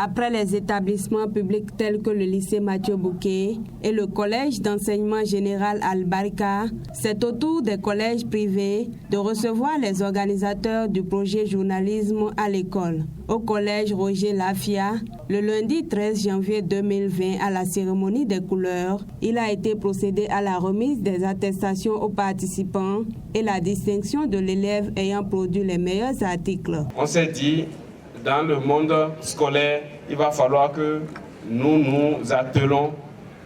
Après les établissements publics tels que le lycée Mathieu Bouquet et le collège d'enseignement général Al-Barka, c'est au tour des collèges privés de recevoir les organisateurs du projet journalisme à l'école. Au collège Roger Lafia, le lundi 13 janvier 2020, à la cérémonie des couleurs, il a été procédé à la remise des attestations aux participants et la distinction de l'élève ayant produit les meilleurs articles. On s'est dit, dans le monde scolaire, il va falloir que nous nous attelons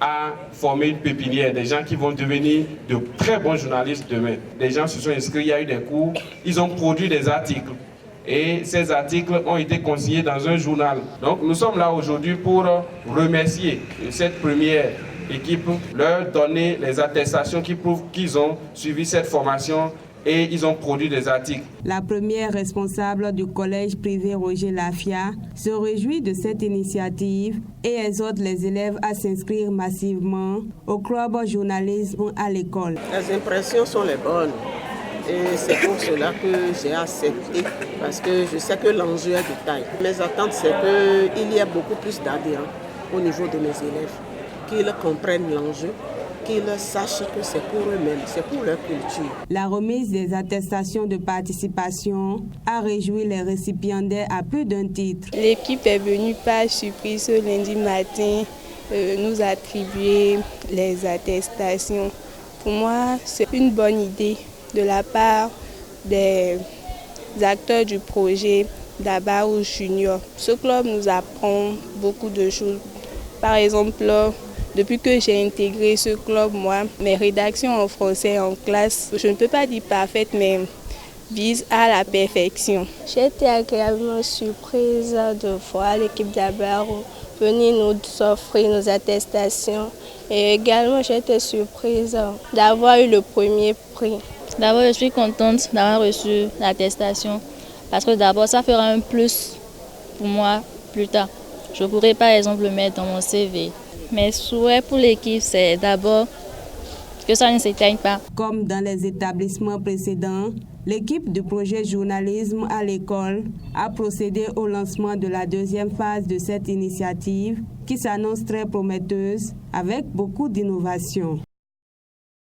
à former une pépinière, des gens qui vont devenir de très bons journalistes demain. Des gens se sont inscrits, il y a eu des cours, ils ont produit des articles. Et ces articles ont été consignés dans un journal. Donc nous sommes là aujourd'hui pour remercier cette première équipe, leur donner les attestations qui prouvent qu'ils ont suivi cette formation et ils ont produit des articles. La première responsable du collège privé Roger Lafia se réjouit de cette initiative et exhorte les élèves à s'inscrire massivement au club journalisme à l'école. Les impressions sont les bonnes et c'est pour cela que j'ai accepté parce que je sais que l'enjeu est de taille. Mes attentes, c'est qu'il y ait beaucoup plus d'adhérents au niveau de mes élèves, qu'ils comprennent l'enjeu, qu'ils sachent que c'est pour eux-mêmes, c'est pour leur culture. La remise des attestations de participation a réjoui les récipiendaires à plus d'un titre. L'équipe est venue par surprise ce lundi matin nous attribuer les attestations. Pour moi, c'est une bonne idée de la part des acteurs du projet d'Abarou Junior. Ce club nous apprend beaucoup de choses. Par exemple, depuis que j'ai intégré ce club, moi, mes rédactions en français en classe, je ne peux pas dire parfaites, mais visent à la perfection. J'ai été agréablement surprise de voir l'équipe d'Abarou venir nous offrir nos attestations. Et également, j'ai été surprise d'avoir eu le premier prix. D'abord, je suis contente d'avoir reçu l'attestation parce que d'abord, ça fera un plus pour moi plus tard. Je pourrais par exemple le mettre dans mon CV. Mes souhaits pour l'équipe, c'est d'abord que ça ne s'éteigne pas. Comme dans les établissements précédents, l'équipe du projet journalisme à l'école a procédé au lancement de la deuxième phase de cette initiative qui s'annonce très prometteuse avec beaucoup d'innovation.